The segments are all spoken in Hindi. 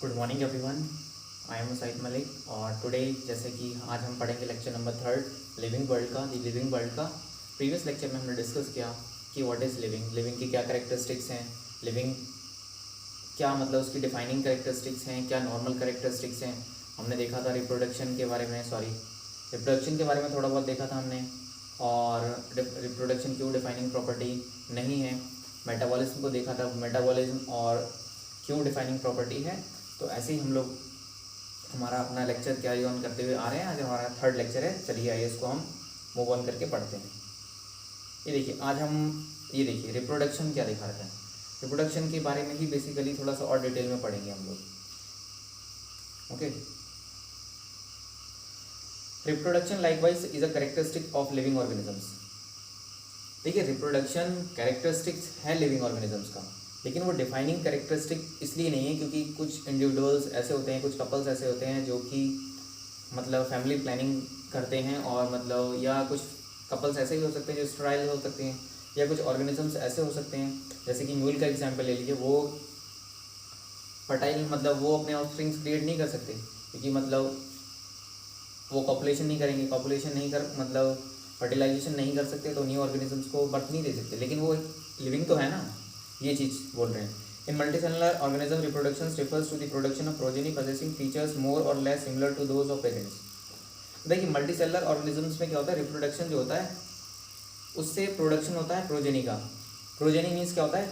Good morning everyone, I am Saeed Malik और टुडे जैसे कि आज हम पढ़ेंगे लेक्चर नंबर 3 लिविंग वर्ल्ड का। दी लिविंग वर्ल्ड का प्रीवियस लेक्चर में हमने डिस्कस किया कि व्हाट इज़ लिविंग, लिविंग की क्या कैरेक्टरिस्टिक्स हैं, लिविंग क्या मतलब उसकी डिफाइनिंग कैरेक्टरिस्टिक्स हैं, क्या नॉर्मल कैरेक्टरिस्टिक्स हैं। हमने देखा था रिप्रोडक्शन के बारे में, रिप्रोडक्शन के बारे में थोड़ा बहुत देखा था हमने, और रिप्रोडक्शन क्यों डिफाइनिंग प्रॉपर्टी नहीं है। मेटाबॉलिज्म को देखा था, मेटाबॉलिज्म और क्यों डिफाइनिंग प्रॉपर्टी है। तो ऐसे ही हम लोग हमारा अपना लेक्चर कैरी ऑन करते हुए आ रहे हैं। आज हमारा 3rd लेक्चर है। चलिए आइए इसको हम मूव ऑन करके पढ़ते हैं। ये देखिए आज हम ये देखिए रिप्रोडक्शन क्या दिखा रहे हैं। रिप्रोडक्शन के बारे में ही बेसिकली थोड़ा सा और डिटेल में पढ़ेंगे हम लोग। Okay, reproduction likewise is a characteristic of living organisms. देखिए रिप्रोडक्शन कैरेक्टरिस्टिक्स है लिविंग ऑर्गेनिजम्स का, लेकिन वो डिफाइनिंग कैरेक्टरिस्टिक इसलिए नहीं है क्योंकि कुछ इंडिविजुअल्स ऐसे होते हैं, कुछ कपल्स ऐसे होते हैं जो कि मतलब फैमिली प्लानिंग करते हैं, और मतलब या कुछ कपल्स ऐसे भी हो सकते हैं जो स्टेराइल हो सकते हैं, या कुछ ऑर्गेनिजम्स ऐसे हो सकते हैं जैसे कि म्यूल का एग्जाम्पल ले लीजिए। वो फर्टाइल मतलब वो अपने ऑफस्प्रिंग्स क्रिएट नहीं कर सकते क्योंकि मतलब वो कॉपुलेशन नहीं करेंगे, कॉपुलेशन नहीं कर मतलब फर्टिलाइजेशन नहीं कर सकते, तो न्यू ऑर्गेनिजम्स को बर्थ नहीं दे सकते, लेकिन वो लिविंग तो है ना। ये चीज़ बोल रहे हैं। In multicellular organism reproduction refers to the production of progeny possessing features more और less similar to those of parents. देखिए मल्टीसेलुलर ऑर्गेनिजम्स में क्या होता है, रिप्रोडक्शन जो होता है उससे प्रोडक्शन होता है प्रोजेनी का। प्रोजेनी मीन्स क्या होता है,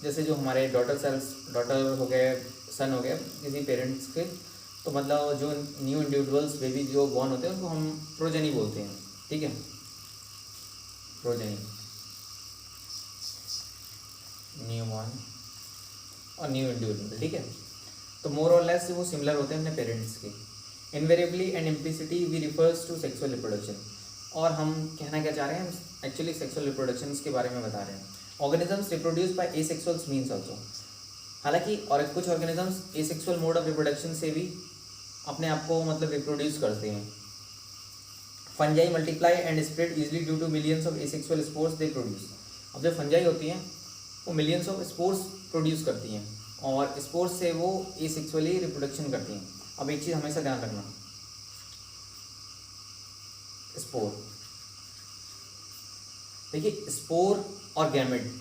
जैसे जो हमारे डॉटर सेल्स, डॉटर हो गए, सन हो गए किसी पेरेंट्स के, तो मतलब जो न्यू इंडिविजुअल्स बेबी जो बॉर्न होते हैं उनको हम प्रोजेनी बोलते हैं। ठीक है, प्रोजेनी, न्यू बॉर्न और न्यू इंडिविजुअल। ठीक है, तो मोर और लेस वो सिमिलर होते हैं अपने पेरेंट्स के। Invariably and implicitly we refers to sexual reproduction. और हम कहना क्या चाह रहे हैं, हम एक्चुअली सेक्सुअल रिप्रोडक्शन के बारे में बता रहे हैं। Organisms reproduce by asexuals means also. हालांकि और कुछ organisms asexual mode of reproduction से भी अपने आप को मतलब रिप्रोड्यूस करते हैं। Fungi multiply and spread easily due to millions of asexual spores they produce. अब जो फंजाई होती हैं वो मिलियंस ऑफ स्पोर्स प्रोड्यूस करती हैं, और स्पोर्स से वो एसेक्सुअली रिप्रोडक्शन करती हैं। अब एक चीज़ हमेशा ध्यान रखना, स्पोर, देखिए स्पोर और गैमेट,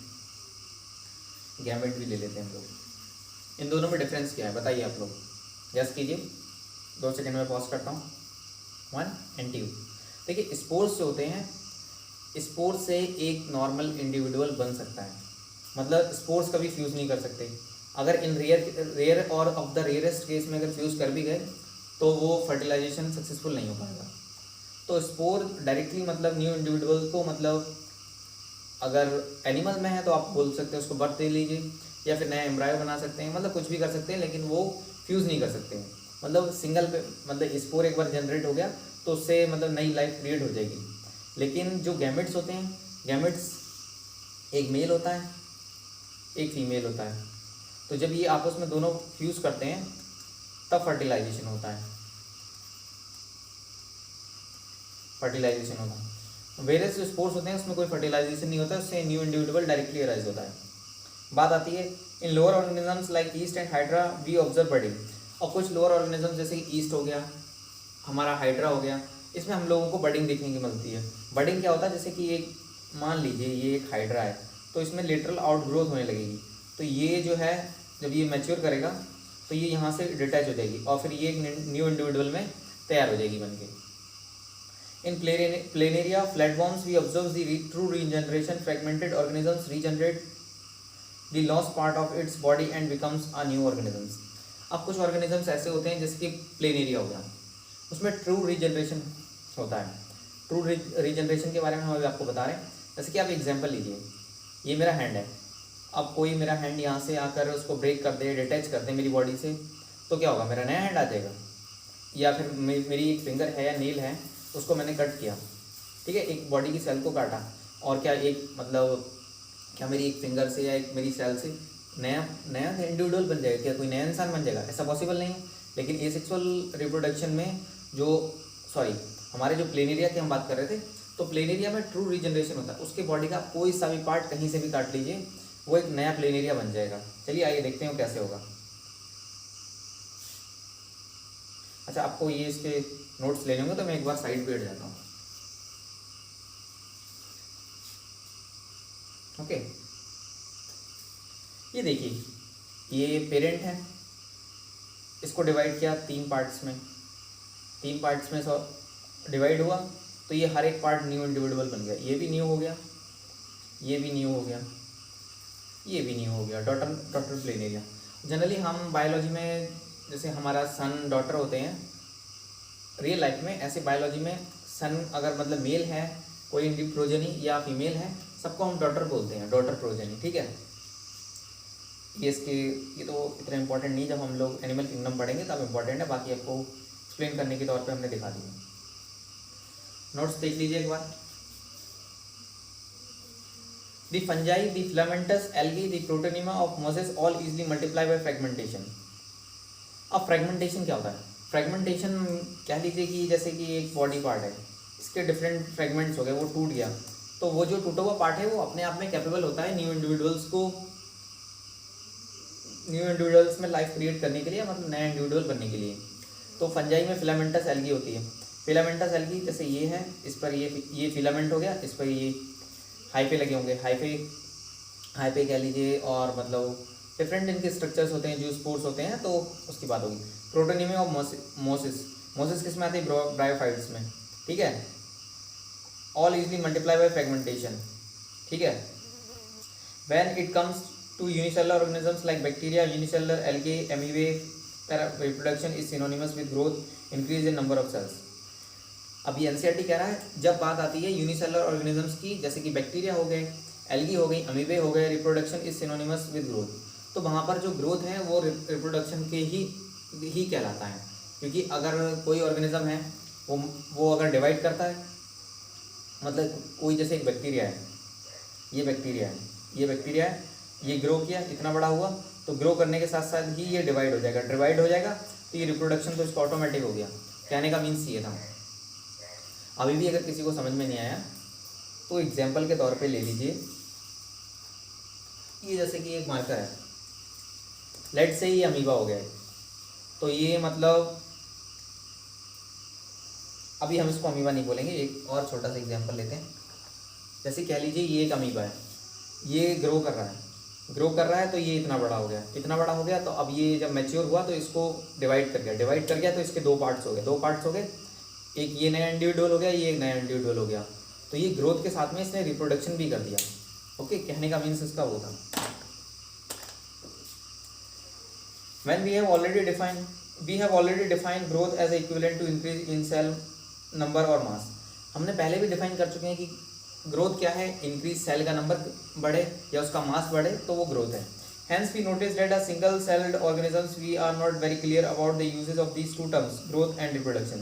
गैमेट भी ले लेते हैं हम लोग। इन दोनों में डिफरेंस क्या है बताइए आप लोग, गैस कीजिए। 2 सेकंड में पॉज करता हूँ। 1 and 2। देखिए स्पोर्स जो होते हैं, स्पोर्स से एक नॉर्मल इंडिविजुअल बन सकता है, मतलब स्पोर्स कभी फ्यूज़ नहीं कर सकते। अगर इन रेयर और ऑफ द रेयरेस्ट केस में अगर फ्यूज़ कर भी गए तो वो फर्टिलाइजेशन सक्सेसफुल नहीं हो पाएगा। तो स्पोर डायरेक्टली मतलब न्यू इंडिविजुअल को, मतलब अगर एनिमल में है तो आप बोल सकते हैं उसको बर्थ दे लीजिए, या फिर नया एम्ब्रायो बना सकते हैं, मतलब कुछ भी कर सकते हैं, लेकिन वो फ्यूज़ नहीं कर सकते हैं। मतलब सिंगल पे मतलब स्पोर एक बार जनरेट हो गया तो उससे मतलब नई लाइफ क्रिएट हो जाएगी। लेकिन जो गैमेट्स होते हैं, गैमेट्स एक मेल होता है एक फीमेल होता है, तो जब ये आपस में दोनों फ्यूज़ करते हैं तब फर्टिलाइजेशन होता है, फर्टिलाइजेशन होता है। वेरियस जो स्पोर्स होते हैं उसमें कोई फर्टिलाइजेशन नहीं होता है, उससे न्यू इंडिविजुअल डायरेक्टली अराइज होता है। बात आती है in lower organisms like yeast and hydra we observe budding. और कुछ लोअर ऑर्गेनिजम्स जैसे कि ईस्ट हो गया, हमारा हाइड्रा हो गया, इसमें हम लोगों को बर्डिंग देखने की मिलती है। बर्डिंग क्या होता है, जैसे कि एक मान लीजिए ये एक हाइड्रा है, तो इसमें लेटरल आउटग्रोथ होने लगेगी, तो ये जो है जब ये मैच्योर करेगा तो ये यहाँ से डिटैच हो जाएगी और फिर ये एक न्यू इंडिविजुअल में तैयार हो जाएगी बन के। In planaria flatworms, we observe the true regeneration. Fragmented organisms regenerate the lost part of its body and becomes a new organisms. अब कुछ organisms ऐसे होते हैं जैसे कि प्लेनेरिया हो गया, उसमें ट्रू रीजनरेशन होता है। ट्रू रीजनरेशन के बारे में हम अभी आपको बता रहे हैं। जैसे कि आप एग्जांपल लीजिए, ये मेरा हैंड है, अब कोई मेरा हैंड यहाँ से आकर उसको ब्रेक कर दे, डिटैच कर दे मेरी बॉडी से, तो क्या होगा, मेरा नया हैंड आ जाएगा। या फिर मेरी एक फिंगर है या नेल है, उसको मैंने कट किया, ठीक है, एक बॉडी की सेल को काटा, और क्या एक मतलब क्या मेरी एक फिंगर से या एक मेरी सेल से नया नया इंडिविजुअल बन जाएगा, क्या कोई नया इंसान बन जाएगा? ऐसा पॉसिबल नहीं है। लेकिन एसेक्सुअल रिप्रोडक्शन में जो हमारे जो प्लेनेरिया की हम बात कर रहे थे, तो प्लेनेरिया में ट्रू रीजनरेशन होता है। उसके बॉडी का कोई सा भी पार्ट कहीं से भी काट लीजिए, वो एक नया प्लेनेरिया बन जाएगा। चलिए आइए देखते हैं वो कैसे होगा। अच्छा, आपको ये इसके नोट्स लेने होंगे तो मैं एक बार साइड पे हट जाता हूँ। ओके, ये देखिए, ये पेरेंट है, इसको डिवाइड किया 3 पार्ट्स में, 3 पार्ट्स में डिवाइड हुआ, तो ये हर एक पार्ट न्यू इंडिविजुअल बन गया। ये भी न्यू हो गया, ये भी न्यू हो गया, ये भी न्यू हो गया, डॉटर प्लेन एरिया। जनरली हम बायोलॉजी में जैसे हमारा सन डॉटर होते हैं, रियल लाइफ में ऐसे बायोलॉजी में सन अगर मतलब मेल है, कोई प्रोजेनी या फीमेल है, सबको हम डॉटर बोलते हैं, डॉटर प्रोजेनी, ठीक है। ये तो इतना इंपॉर्टेंट नहीं, जब हम लोग एनिमल किंगडम पढ़ेंगे तब इंपॉर्टेंट है, बाकी आपको एक्सप्लेन करने के तौर पे हमने दिखा दिया। नोट्स देख लीजिए एक बार। The fungi, the filamentous algae, the protonema of mosses all easily multiply by fragmentation। अब फ्रेगमेंटेशन क्या होता है? फ्रेगमेंटेशन कह लीजिए कि जैसे कि एक बॉडी पार्ट है, इसके डिफरेंट फ्रेगमेंट्स हो गए, वो टूट गया, तो वो जो टूटा हुआ पार्ट है वो अपने आप में कैपेबल होता है न्यू इंडिविजुअल्स में लाइफ क्रिएट करने के लिए, मतलब नया इंडिविजुअल बनने के लिए। तो फंजाई में फिलामेंटस एल्गी होती है। फिलामेंटस एल्गी जैसे ये है, इस पर ये फिलामेंट हो गया, इस पर ये हाइफे लगे होंगे, हाइफे कह लीजिए, और मतलब डिफरेंट इनके स्ट्रक्चर्स होते हैं, जो स्पोर्स होते हैं, तो उसकी बात होगी। प्रोटोनिमी ऑफ मोसिस किस में आते हैं? ब्रायोफाइट्स में, ठीक है। All easily multiply by fragmentation, ठीक है। When it comes to unicellular organisms like bacteria, unicellular algae, amoebae, reproduction is synonymous with growth, increase in number of cells। अब ये एनसीईआरटी कह रहा है, जब बात आती है यूनिसेलुलर ऑर्गेनिजम्स की, जैसे कि बैक्टीरिया हो गए, एल्गी हो गई, अमीबे हो गए, reproduction is synonymous with growth, तो वहाँ पर जो ग्रोथ है वो रिप्रोडक्शन के ही कहलाता है। क्योंकि अगर कोई ऑर्गेनिज्म है वो अगर डिवाइड करता है, मतलब कोई जैसे एक बैक्टीरिया है, ये बैक्टीरिया है, ये ग्रो किया, इतना बड़ा हुआ, तो ग्रो करने के साथ साथ ही ये डिवाइड हो जाएगा, तो ये रिप्रोडक्शन तो इसका ऑटोमेटिक हो गया। कहने का मीन्स ये था। अभी भी अगर किसी को समझ में नहीं आया तो एग्जाम्पल के तौर पे ले लीजिए, ये जैसे कि एक मार्कर है, लेट से ये अमीबा हो गया है, तो ये मतलब अभी हम इसको अमीबा नहीं बोलेंगे, एक और छोटा सा एग्जाम्पल लेते हैं। जैसे कह लीजिए ये एक अमीबा है, ये ग्रो कर रहा है, तो ये इतना बड़ा हो गया, तो अब ये जब मैच्योर हुआ तो इसको डिवाइड कर गया, तो इसके दो पार्ट्स हो गए, एक ये नया इंडिविजुअल हो गया, ये एक नया इंडिविजुअल हो गया, तो ये ग्रोथ के साथ में इसने रिप्रोडक्शन भी कर दिया। ओके, कहने का मीन्स इसका वो था। When we have already defined growth as equivalent to increase in cell number और mass। हमने पहले भी डिफाइन कर चुके हैं कि ग्रोथ क्या है, इंक्रीज सेल का नंबर बढ़े या उसका मास बढ़े तो वो ग्रोथ है। Hence we notice that as single celled organisms we are not very clear about the uses of these two terms, growth and reproduction।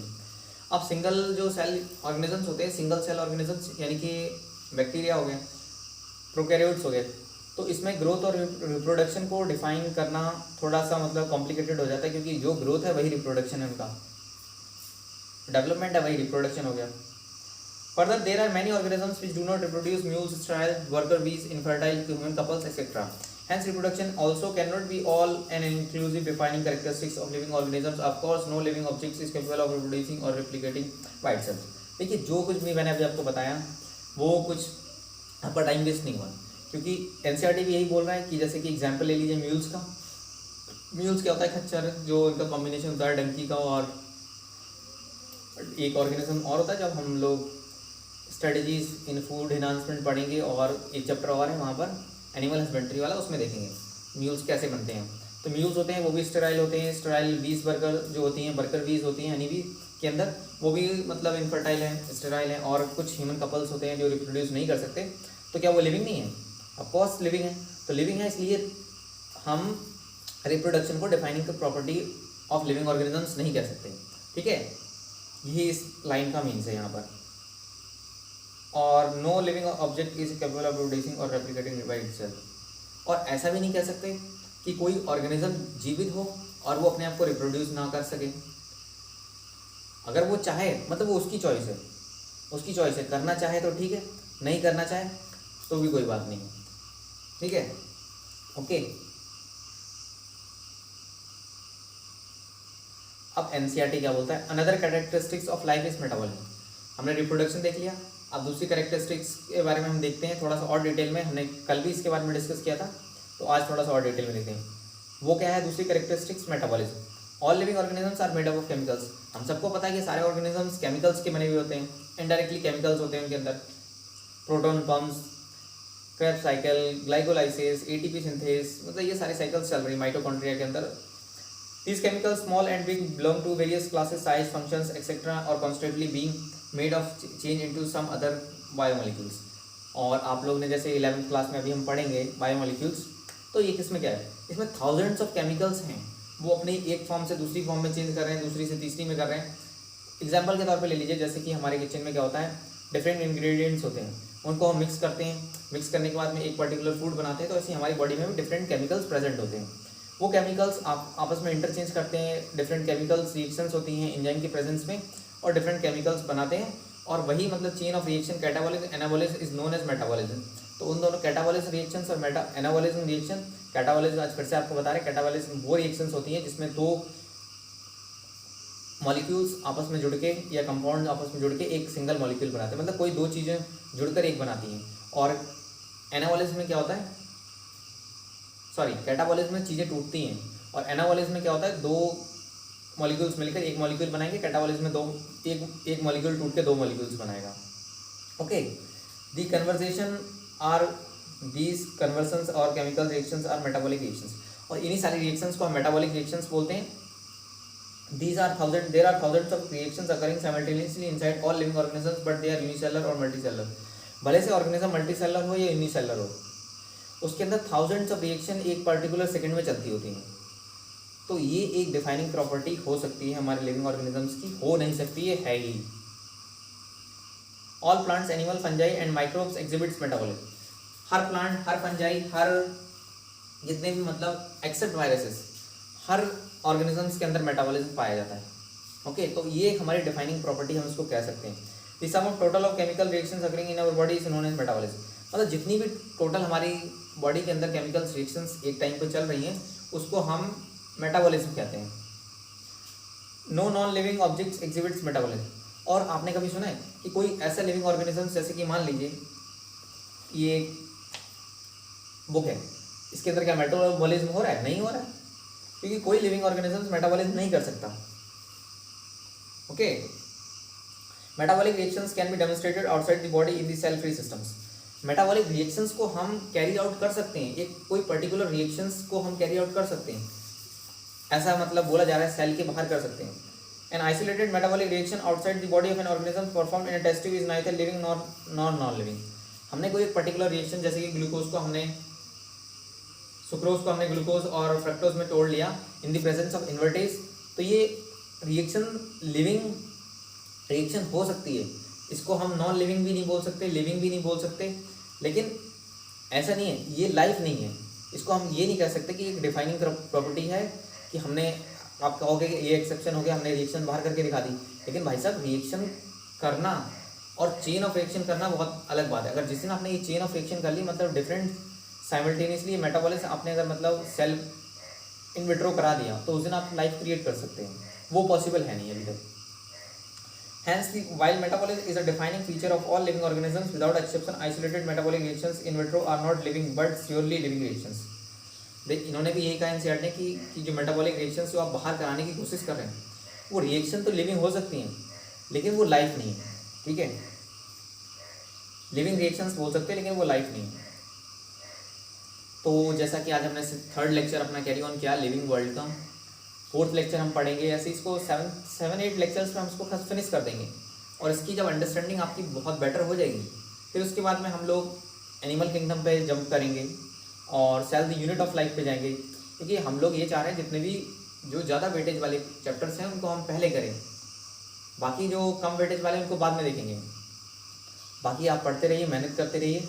अब सिंगल जो सेल ऑर्गेनिजम्स होते हैं, सिंगल सेल ऑर्गेनिजम्स यानी कि बैक्टीरिया हो गए, प्रोकैरियोट्स हो गए, तो इसमें ग्रोथ और रिप्रोडक्शन को डिफाइन करना थोड़ा सा मतलब कॉम्प्लिकेटेड हो जाता है, क्योंकि जो ग्रोथ है वही रिप्रोडक्शन है, उनका डेवलपमेंट है वही रिप्रोडक्शन हो गया। Further, there are many organisms which do not reproduce: mules, stirrels, worker bees, infertile human couples, etc. Hence, reproduction also cannot be all and inclusive defining characteristics of living organisms. Of course, no living object is capable of reproducing or replicating by itself। देखिए, जो कुछ भी मैंने अभी आपको बताया वो कुछ आपका टाइम वेस्ट नहीं हुआ, क्योंकि एनसीईआरटी भी यही बोल रहा है कि जैसे कि एग्जाम्पल ले लीजिए म्यूल्स का। म्यूल्स क्या होता है? खच्चर, जो इनका कॉम्बिनेशन होता है डंकी का और एक ऑर्गेनिज्म और होता है। जब हम लोग स्ट्रेटजीज इन फूड एनहांसमेंट पढ़ेंगे और एक चैप्टर और है वहाँ पर एनिमल हस्बेंड्री वाला, उसमें देखेंगे म्यूल्स कैसे बनते हैं। तो म्यूल्स होते हैं वो भी स्टेराइल होते हैं, स्टेराइल बीज वर्कर जो होती हैं, वर्कर बीज होती हैं हनी बी के अंदर, वो भी मतलब इनफर्टाइल हैं, स्टेराइल हैं। और कुछ ह्यूमन कपल्स होते हैं जो रिप्रोड्यूस नहीं कर सकते, तो क्या वो लिविंग नहीं है? ऑफकोर्स लिविंग है। तो लिविंग है, इसलिए हम रिप्रोडक्शन को defining property of living organisms नहीं कह सकते, ठीक है। यही इस लाइन का मीन्स है यहाँ पर। और no living object is capable of producing और रेप्लिकेटिंग बाय इटसेल्फ। और ऐसा भी नहीं कह सकते कि कोई ऑर्गेनिज्म जीवित हो और वो अपने आप को रिप्रोड्यूस ना कर सके। अगर वो चाहे, मतलब वो उसकी चॉइस है, करना चाहे तो ठीक है, नहीं करना चाहे तो भी कोई बात नहीं, ठीक है। ओके, अब एनसीईआरटी क्या बोलता है, another characteristics of life is metabolism. हमने रिप्रोडक्शन देख लिया, अब दूसरी कैरेक्टरिस्टिक्स के बारे में हम देखते हैं थोड़ा सा और डिटेल में। हमने कल भी इसके बारे में डिस्कस किया था, तो आज थोड़ा सा और डिटेल में देखते हैं। वो क्या है दूसरी characteristics, metabolism. All living organisms are made up of chemicals. हम सबको पता है कि सारे ऑर्गेनिजम्स केमिकल्स के बने हुए होते हैं, इनडायरेक्टली केमिकल्स होते हैं उनके अंदर। Proton pumps, Krebs cycle, glycolysis, ATP synthesis, मतलब ये सारी साइकिल्स चल रही माइटोकॉन्ड्रिया के अंदर। These chemicals, small and big, belong to various classes, size, functions, etc. or constantly being made of change into some other biomolecules. और आप लोग ने जैसे 11th क्लास में अभी हम पढ़ेंगे बायोमोलिक्यूल्स, तो ये किसमें क्या है, इसमें थाउजेंड्स ऑफ केमिकल्स हैं, वो अपनी एक फॉर्म से दूसरी फॉर्म में चेंज कर रहे हैं, दूसरी से तीसरी में कर रहे हैं। एग्जाम्पल के तौर पे ले लीजिए, जैसे कि हमारे किचन में क्या होता है, डिफरेंट इंग्रेडिएंट्स होते हैं, उनको हम मिक्स करते हैं, मिक्स करने के बाद में एक पर्टिकुलर फूड बनाते हैं, तो ऐसे हमारी बॉडी में भी डिफरेंट केमिकल्स प्रेजेंट होते हैं। वो केमिकल्स आप आपस में इंटरचेंज करते हैं, डिफरेंट केमिकल्स रिएक्शंस होती हैं एंजाइम की प्रेजेंस में, और डिफरेंट केमिकल्स बनाते हैं, और वही मतलब chain of reaction catabolism anabolism is known as metabolism. तो उन दोनों कैटाबॉलिज्म रिएक्शंस और एनाबॉलिज्म रिएक्शन, कैटाबॉलिज्म आज फिर से आपको बता रहे हैं, कैटाबॉलिज्म वो रिएक्शंस होती हैं जिसमें दो मॉलिक्यूल्स आपस में जुड़ के या कंपाउंड आपस में जुड़ के एक सिंगल मॉलिक्यूल बनाते हैं, मतलब कोई दो चीज़ें जुड़कर एक बनाती हैं। और एनाबॉलिज्म में क्या होता है, सॉरी कैटाबॉलिज्म में चीज़ें टूटती हैं, और एनाबॉलिज्म में क्या होता है, दो मॉलिक्यूल्स मिलकर एक मॉलिक्यूल बनाएंगे। कैटाबॉलिज्म में एक मॉलिक्यूल टूट के दो मॉलिक्यूल्स बनाएगा। Okay, the conversation are these conversions और chemical reactions are metabolic reactions, और इन्हीं सारी रिएक्शंस को हम मेटाबॉलिक रिएक्शंस बोलते हैं। There are thousands of reactions occurring simultaneously inside all living organisms, but they are unicellular और multicellular। भले से ऑर्गेनिज्म मल्टीसेलर हो या यूनिसेलर हो, उसके अंदर थाउजेंड्स ऑफ रिएक्शन एक पर्टिकुलर सेकंड में चलती होती हैं। तो ये एक डिफाइनिंग प्रॉपर्टी हो सकती है हमारे लिविंग ऑर्गेनिजम्स की, हो नहीं सकती है ही। All plants, animal, fungi and microbes exhibits metabolism. हर प्लांट, हर फंजाई, हर जितने भी मतलब एक्सेप्ट वायरसेस, हर ऑर्गेनिजम्स के अंदर मेटाबॉलिज्म पाया जाता है। ओके, तो ये एक हमारी डिफाइनिंग प्रॉपर्टी हम इसको कह सकते हैं। The sum of total of chemical reactions occurring in our body is known as metabolism. मतलब जितनी भी टोटल हमारी बॉडी के अंदर केमिकल रिएक्शंस एक टाइम पर चल रही हैं, उसको हम मेटाबॉलिज्म कहते हैं। No non living objects exhibits metabolism. और आपने कभी सुना है कि कोई ऐसा लिविंग ऑर्गेनिज्म, जैसे कि मान लीजिए ये बुक है, इसके अंदर क्या मेटाबॉलिज्म हो रहा है? नहीं हो रहा है, क्योंकि कोई लिविंग ऑर्गेनिज्म मेटाबॉलिज्म नहीं कर सकता। Okay, metabolic reactions can be demonstrated outside the body in the cell free systems. Metabolic reactions को हम कैरी आउट कर सकते हैं, एक कोई पर्टिकुलर रिएक्शंस को हम कैरी आउट कर सकते हैं, ऐसा मतलब बोला जा रहा है, सेल के बाहर कर सकते हैं। An isolated metabolic reaction outside the body of an organism performed in a test tube is neither living nor non living. हमने कोई एक पर्टिकुलर रिएक्शन, जैसे कि ग्लूकोज को हमने, सुक्रोज को हमने ग्लूकोज और फ्रक्टोज में तोड़ लिया in the presence of invertase, तो ये रिएक्शन लिविंग रिएक्शन हो सकती है। इसको हम नॉन लिविंग भी नहीं बोल सकते, लिविंग भी नहीं बोल सकते, लेकिन ऐसा नहीं है, ये लाइफ नहीं है। इसको हम ये नहीं कह सकते कि एक डिफाइनिंग प्रॉपर्टी है कि हमने, आप कहोगे कि ये एक्सेप्शन हो गया, हमने रिएक्शन बाहर करके दिखा दी, लेकिन भाई साहब रिएक्शन करना और चेन ऑफ रिएक्शन करना बहुत अलग बात है। अगर जिस दिन आपने ये चेन ऑफ रिएक्शन कर ली, मतलब डिफरेंट साइमल्टेनियसली मेटाबॉलिज्म आपने अगर मतलब सेल इन विट्रो करा दिया, तो उस दिन आप लाइफ क्रिएट कर सकते हैं, वो पॉसिबल है नहीं अभी तक। Hence, while metabolism is a defining feature of all living organisms, without exception, isolated metabolic reactions in vitro are not living but surely living reactions. इन्होंने भी यही कहा एनसीईआरटी ने कि जो मेटाबॉलिक रिएक्शंस जो आप बाहर कराने की कोशिश कर रहे हैं, वो रिएक्शन तो लिविंग हो सकती हैं, लेकिन वो लाइफ नहीं है। ठीक है, लिविंग रिएक्शंस बोल सकते हैं, लेकिन वो लाइफ नहीं है। तो जैसा कि आज हमने थर्ड लेक्चर अपना कैरी ऑन किया लिविंग वर्ल्ड का, फोर्थ लेक्चर हम पढ़ेंगे, ऐसे इसको 7-8 लेक्चर्स में हम इसको फिनिश कर देंगे, और इसकी जब अंडरस्टैंडिंग आपकी बहुत बेटर हो जाएगी, फिर उसके बाद में हम लोग एनिमल किंगडम पे जंप करेंगे और cell the unit of life पे जाएंगे, क्योंकि हम लोग ये चाह रहे हैं जितने भी जो ज़्यादा वेटेज वाले चैप्टर्स हैं उनको हम पहले करें, बाकी जो कम वेटेज वाले उनको बाद में देखेंगे। बाकी आप पढ़ते रहिए, मेहनत करते रहिए।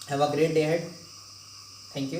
Have a great day ahead. Thank you.